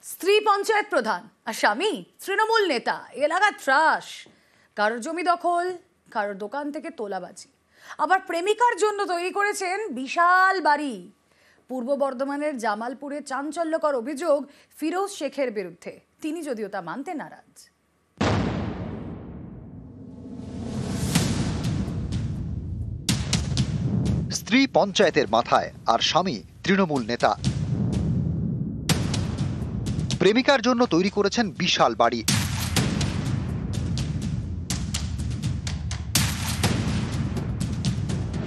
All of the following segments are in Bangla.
স্ত্রী পঞ্চায়েত প্রধান আর স্বামী তৃণমূল নেতা, এলাকা ত্রাস, কারোর জমি দখল, কারোর দোকান থেকে তোলাবাজি, আবার প্রেমিকার জন্য তৈরি করেছেন বিশাল বাড়ি। পূর্ব বর্ধমানের জামালপুরে চাঞ্চল্যকর অভিযোগ ফিরোজ শেখের বিরুদ্ধে, তিনি যদিও তা মানতে নারাজ। স্ত্রী পঞ্চায়েতের মাথায় আর স্বামী তৃণমূল নেতা। প্রেমিকার জন্য তৈরি করেছেন বিশাল বাড়ি।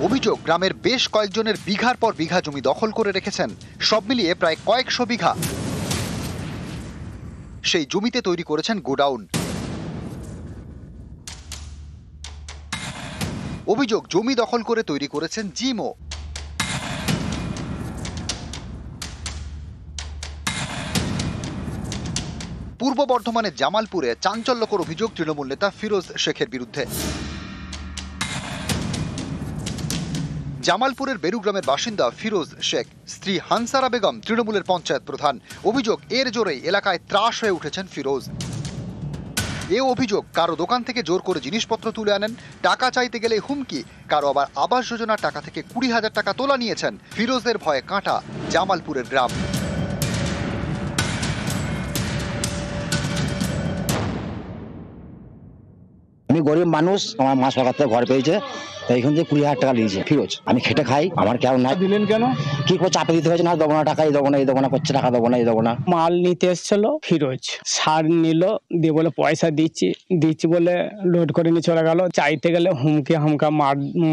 অভিযোগ, গ্রামের বেশ কয়েকজনের বিঘার পর বিঘা জমি দখল করে রেখেছেন, সব মিলিয়ে প্রায় কয়েকশো বিঘা। সেই জমিতে তৈরি করেছেন গোডাউন। অভিযোগ, জমি দখল করে তৈরি করেছেন জিমও। পূর্ব বর্ধমানের জামালপুরে চাঞ্চল্যকর অভিযোগ তৃণমূল নেতা ফিরোজ শেখের বিরুদ্ধে। জামালপুরের বেরুগ্রামের বাসিন্দা ফিরোজ শেখ, স্ত্রী হানসারা বেগম তৃণমূলের পঞ্চায়েত প্রধান। অভিযোগ, এর জোরেই এলাকায় ত্রাস হয়ে উঠেছেন ফিরোজ। এ অভিযোগ, কারো দোকান থেকে জোর করে জিনিসপত্র তুলে আনেন, টাকা চাইতে গেলে হুমকি, কারো আবার আবাস যোজনার টাকা থেকে 20,000 টাকা তোলা নিয়েছেন। ফিরোজের ভয়ে কাঁটা জামালপুরের গ্রাম। আমি গরিব মানুষ, আমার মা সরকার থেকে ঘর পেয়েছে, এইখান থেকে 20,000 টাকা নিয়েছে ফিরোজ। আমি খেটে খাই, আমার কেউ নাই। দিলেন কেন? কি করে চাপে দিতে হয়েছে, না দেবো না টাকা, এই দেবো না, এই দেবো না করছে, টাকা দেবো না, এই দেবো না। মাল নিতে এসেছিল ফিরোজ, সার নিল, দিয়ে বলে পয়সা দিচ্ছি বলে লোড করে নিয়ে চলে গেল। চাইতে গেলে হুমকা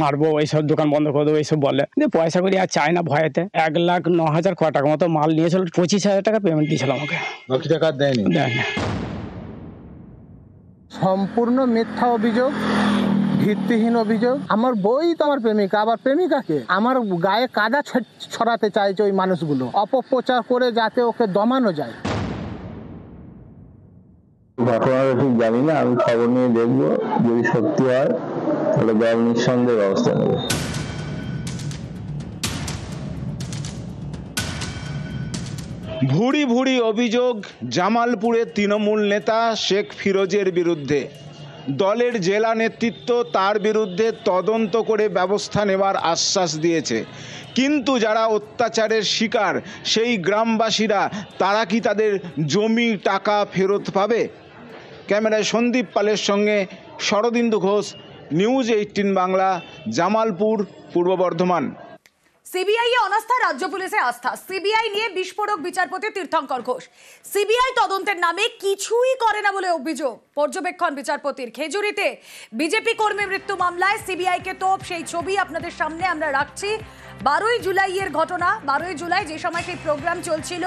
মারবো, এইসব দোকান বন্ধ করে দেবো এইসব বলে। দিয়ে পয়সা করি আর চায় না ভয়েতে। 1,09,000 ক টাকা মতো মাল নিয়েছিল, 25,000 টাকা পেমেন্ট দিয়েছিল আমাকে। বাকি টাকা দেয়নি? দেয়নি। সম্পূর্ণ মিথ্যা অভিযোগ, ভিত্তিহীন অভিযোগ। আমার বই তো আমার প্রেমিকা, আবার প্রেমিকাকে আমার গায়ে কাদা ছড়াতে চাইছে ওই মানুষগুলো, অপপ্রচার করে যাতে ওকে দমানো যায়। ঘটনাটা ঠিক জানি না, আমি খবর নিয়ে দেখবো, যদি সত্যি হয় তাহলে দল নিঃসন্দেহে ব্যবস্থা নেবে। ভুরি ভুরি অভিযোগ জামালপুরের তৃণমূল নেতা শেখ ফিরোজের বিরুদ্ধে। দলের জেলা নেতৃত্ব তার বিরুদ্ধে তদন্ত করে ব্যবস্থা নেওয়ার আশ্বাস দিয়েছে, কিন্তু যারা অত্যাচারের শিকার সেই গ্রামবাসীরা, তারা কি তাদের জমি টাকা ফেরত পাবে? ক্যামেরায় সন্দীপ পালের সঙ্গে শরদিন্দু ঘোষ, নিউজ 18 বাংলা, জামালপুর, পূর্ব বর্ধমান। সিবিআই এ অনাস্থা, রাজ্য পুলিশে আস্থা। সিবিআই নিয়ে বিস্ফোরক বিচারপতি তীর্থঙ্কর ঘোষ। সিবিআই তদন্তের নামে কিছুই করে না বলে অভিযোগ পর্যবেক্ষণ বিচারপতির। খেজুরিতে বিজেপি কর্মী মৃত্যু মামলায় সিবিআই কে তোপ, সেই ছবি আপনাদের সামনে আমরা রাখছি। 12ই জুলাইয়ের ঘটনা। 12ই জুলাই যে সময় সেই প্রোগ্রাম চলছিল,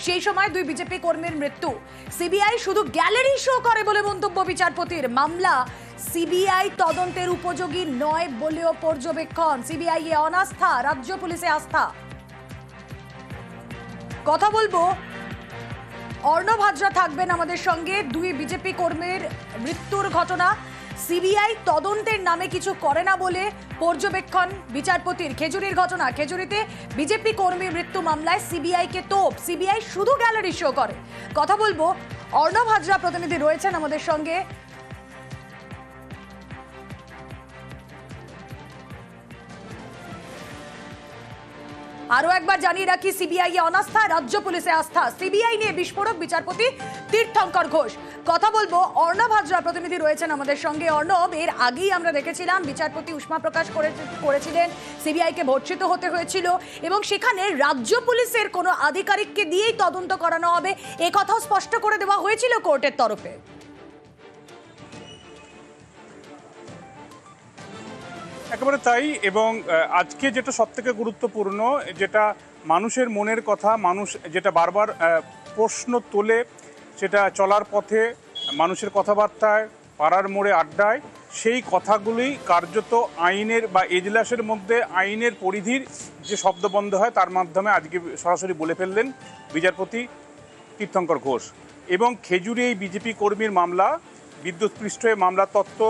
সেই সময় 2 বিজেপি কর্মীর মৃত্যু। সিবিআই শুধু গ্যালারি শো করে বলে মন্তব্য বিচারপতির। মামলা সিবিআই তদন্তের উপযোগী নয় বলেও পর্যবেক্ষণ। সিবিআই এ অনাস্থা, রাজ্য পুলিশে আস্থা। কথা বলবো, অর্ণব হাজরা থাকবেন আমাদের সঙ্গে। 2 বিজেপি কর্মীর মৃত্যুর ঘটনা, সিবিআই তদন্তের নামে কিছু করে না বলে পর্যবেক্ষণ বিচারপতির। খেজুরির ঘটনা, খেজুরিতে বিজেপি কর্মী মৃত্যু মামলায় সিবিআই কে তোপ, সিবিআই শুধু গ্যালারি শো করে। কথা বলবো, অর্ণব হাজরা প্রতিনিধি রয়েছেন আমাদের সঙ্গে। আরো একবার জানিয়ে রাখি, সিবিআই এ অনাস্থা, রাজ্য পুলিশে আস্থা। সিবিআই নিয়ে বিস্ফোরক বিচারপতি তীর্থঙ্কর ঘোষ। কথা বলবো, অর্ণব হাজরা প্রতিনিধি রয়েছেন আমাদের সঙ্গে। অর্ণব, এর আগেই আমরা দেখেছিলাম বিচারপতি উষ্মা প্রকাশ করেছিলেন, সিবিআই কে ভর্ৎসিত হতে হয়েছিল এবং সেখানে রাজ্য পুলিশের কোনো আধিকারিককে দিয়েই তদন্ত করানো হবে, এ কথাও স্পষ্ট করে দেওয়া হয়েছিল কোর্টের তরফে। একেবারে তাই। এবং আজকে যেটা সবথেকে গুরুত্বপূর্ণ, যেটা মানুষের মনের কথা, মানুষ যেটা বারবার প্রশ্ন তোলে, সেটা চলার পথে, মানুষের কথাবার্তায়, পাড়ার মোড়ে আড্ডায়, সেই কথাগুলি কার্যত আইনের বা এজলাসের মধ্যে আইনের পরিধির যে শব্দবন্ধ হয় তার মাধ্যমে আজকে সরাসরি বলে ফেললেন বিচারপতি তীর্থঙ্কর ঘোষ। এবং খেজুরি এই বিজেপি কর্মীর মামলা, বিদ্যুৎপৃষ্ট মামলার তত্ত্ব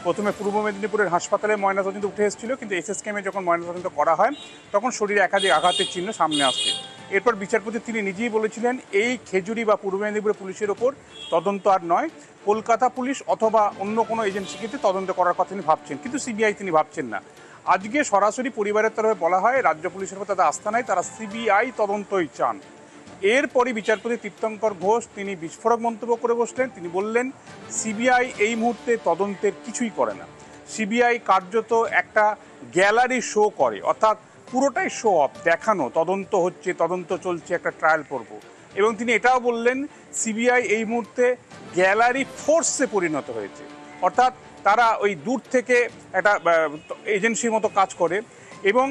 প্রথমে পূর্ব মেদিনীপুরের হাসপাতালে ময়নাতদন্ত উঠে এসেছিল, কিন্তু এসএসকেএমে যখন ময়নাতদন্ত করা হয় তখন শরীরে একাধিক আঘাতের চিহ্ন সামনে আসছে। এরপর বিচারপতি তিনি নিজেই বলেছিলেন এই খেজুরি বা পূর্ব মেদিনীপুর পুলিশের ওপর তদন্ত আর নয়, কলকাতা পুলিশ অথবা অন্য কোনো এজেন্সিকে তদন্ত করার কথা তিনি ভাবছেন, কিন্তু সিবিআই তিনি ভাবছেন না। আজকে সরাসরি পরিবারের তরফে বলা হয় রাজ্য পুলিশের উপর তাদের আস্থা নাই, তারা সিবিআই তদন্তই চান। এরপরই বিচারপতি তীর্থঙ্কর ঘোষ তিনি বিস্ফোরক মন্তব্য করে বসলেন। তিনি বললেন সিবিআই এই মুহূর্তে তদন্তের কিছুই করে না, সিবিআই কার্যত একটা গ্যালারি শো করে, অর্থাৎ পুরোটাই শো অফ, দেখানো তদন্ত হচ্ছে, তদন্ত চলছে, একটা ট্রায়াল পর্ব। এবং তিনি এটাও বললেন সিবিআই এই মুহূর্তে গ্যালারি ফোর্সে পরিণত হয়েছে, অর্থাৎ তারা ওই দূর থেকে একটা এজেন্সির মতো কাজ করে। এবং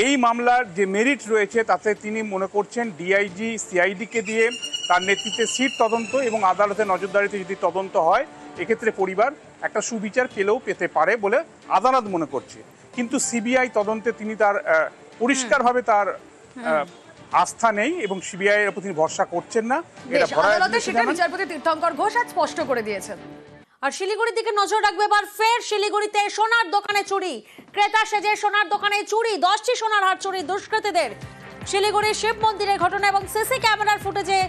এই মামলার যে মেরিট রয়েছে তাতে তিনি মনে করছেন ডিআইজি সিআইডিকে দিয়ে তার নেতৃত্বে সিট তদন্ত এবং আদালতের নজরদারিতে যদি তদন্ত হয় এক্ষেত্রে পরিবার একটা সুবিচার পেতে পারে বলে আদালত মনে করছে। কিন্তু সিবিআই তদন্তে তিনি তার পরিষ্কারভাবে তার আস্থা নেই এবং সিবিআই এর উপর তিনি ভরসা করছেন না। আদালতে সেটা বিচারপতি তীর্থঙ্কর ঘোষ আজ স্পষ্ট করে দিয়েছেন। আর শিলিগুড়ির দিকে নজর রাখবে এবার ফের শিলিগুড়িতে সোনার দোকানে চুরি, ক্রেতা সেজে সোনার দোকানে চুরি, 10টি সোনার হার চুরি দুষ্কৃতীদের। শিলিগুড়ির শিব মন্দিরের ঘটনা এবং সিসি ক্যামেরার ফুটেজে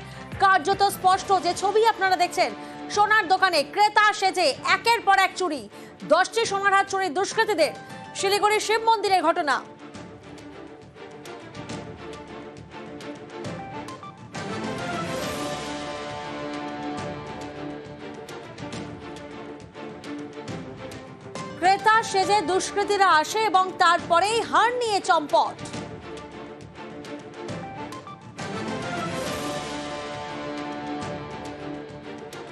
কার্যত স্পষ্ট যে ছবি আপনারা দেখছেন, সোনার দোকানে ক্রেতা সেজে একের পর এক চুরি, 10টি সোনার হার চুরি দুষ্কৃতীদের। শিলিগুড়ির শিব মন্দিরের ঘটনা। ক্রেতা সেজে দুষ্কৃতীরা আসে এবং তারপরেই হার নিয়ে চম্পট।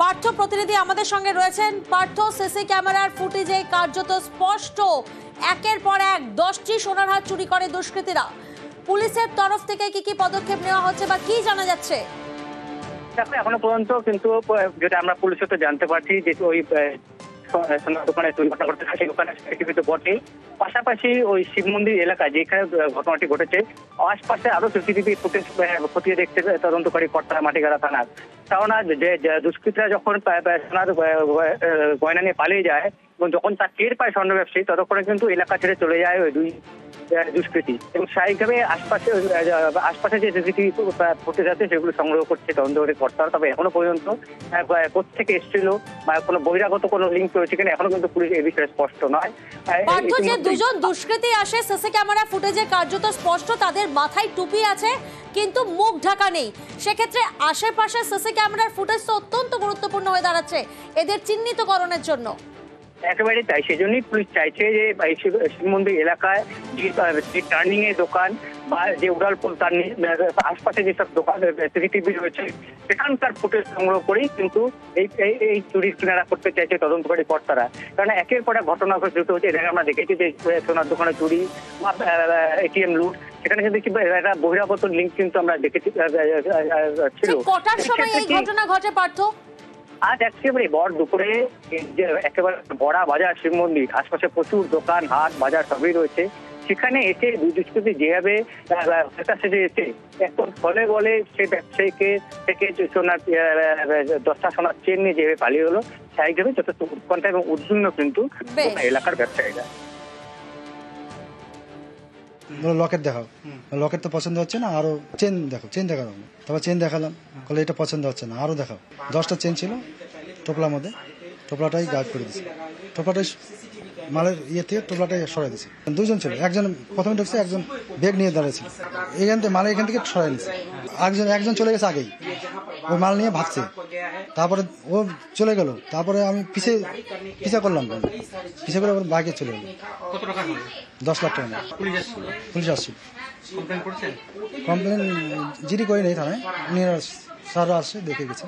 পার্থ প্রতিনিধি আমাদের সঙ্গে রয়েছেন। পার্থ, সিসি ক্যামেরার ফুটেজে কার্যত স্পষ্ট একের পর এক 10টি সোনার হার চুরি করে দুষ্কৃতীরা। পুলিশের তরফ থেকে কি কি পদক্ষেপ নেওয়া হচ্ছে বা কি জানা যাচ্ছে? দেখো এখনো পর্যন্ত কিন্তু যেটা আমরা পুলিশের তো জানতে পারছি যে ওই সোনার দোকানে চুরি ঘটনা ঘটছে সেই দোকানে সিসিটিভি তো বটেই, পাশাপাশি ওই শিব মন্দির এলাকায় যেখানে ঘটনাটি ঘটেছে আশপাশে আরো সিসিটিভি ফুটেজ খতিয়ে দেখতে তদন্তকারী কর্তা মাটিগাড়া থানার। কেননা যে দুষ্কৃতীরা যখন সোনার গয়না নিয়ে পালিয়ে যায় এবং যখন তার টের পায় স্বর্ণ ব্যবসায়ী ততক্ষণে কিন্তু এলাকা ছেড়ে চলে যায় ওই দুই দুষ্কৃতী এবং স্বাভাবিকভাবে আশপাশে যে সিসিটিভি ফুটেজ আছে সেগুলো সংগ্রহ করছে তদন্তকারী কর্তারা। তবে এখনো পর্যন্ত কোথেকে এসেছিল বা কোনো বহিরাগত কোনো লিঙ্ক রয়েছে কিনা এখনো কিন্তু পুলিশ এই বিষয়ে স্পষ্ট নয়। যে দুজন দুষ্কৃতী আসে সিসি ক্যামেরা ফুটেজে কার্যত স্পষ্ট তাদের মাথায় টুপি আছে কিন্তু মুখ ঢাকা নেই, সেক্ষেত্রে আশেপাশে সিসি ক্যামেরার ফুটেজ তো অত্যন্ত গুরুত্বপূর্ণ হয়ে দাঁড়াচ্ছে এদের চিহ্নিতকরণের জন্য। একেবারে তাই, সেই জন্যই পুলিশ চাইছে যে শিব মন্দির এলাকায় যে টার্নিং এর দোকান বা যে উড়ালপুল তার আশপাশে যেসব দোকান সিসিটিভি রয়েছে সেখানকার ফুটেজ সংগ্রহ করেই কিন্তু এই চুরির কিনারা করতে চাইছে তদন্তকারী কর্তারা। কারণ একের পর এক ঘটনা ঘটিত হচ্ছে, এখানে আমরা দেখেছি যে সোনার দোকানে চুরি বা এটিএম লুট, সেখানে কিন্তু একটা বহিরাগত লিঙ্ক কিন্তু আমরা দেখেছি ছিল। কটার সময় এই ঘটনা ঘটে পার্থ? আজ একেবারে ভর দুপুরে একেবারে বড়া বাজার শিব মন্দির আশপাশে প্রচুর দোকান হাট বাজার সবই রয়েছে, সেখানে এসে দুই দুষ্কৃতী যেভাবে সেজে এসে এখন ফলে বলে সেই ব্যবসায়ীকে থেকে সোনার 10টা সোনার চেন নিয়ে যেভাবে পালিয়ে হলো স্বাভাবিকভাবে যথেষ্ট উৎকণ্ঠা এবং উদ্বিগ্ন কিন্তু এলাকার ব্যবসায়ীরা। লকেট দেখাও, লকেট তো পছন্দ হচ্ছে না, আরো চেন দেখো, চেন দেখানো, তারপর চেন দেখালাম, বলে এটা পছন্দ হচ্ছে না, আরো দেখাও। 10টা চেন ছিল টোপলার মধ্যে, টোপলাটাই গায়েব করে দিয়েছে, টোপলাটাই মালের ইয়ে থেকে টোপলাটাই সরাই দিয়েছে। দুজন ছিল, একজন প্রথমে ঢুকছে, একজন ব্যাগ নিয়ে দাঁড়িয়েছিল, মাল এখান থেকে সরাই নিয়েছে, একজন চলে গেছে আগেই, ওই মাল নিয়ে ভাগছে, তারপরে ও চলে গেল, তারপরে আমি পিছা করলাম, পিছা করে আবার বাইকে চলে গেল। 10 লাখ টাকা পুলিশ আসছিল। কমপ্লেন জিডি করে নেই থানায়, স্যাররা আসছে দেখে গেছে।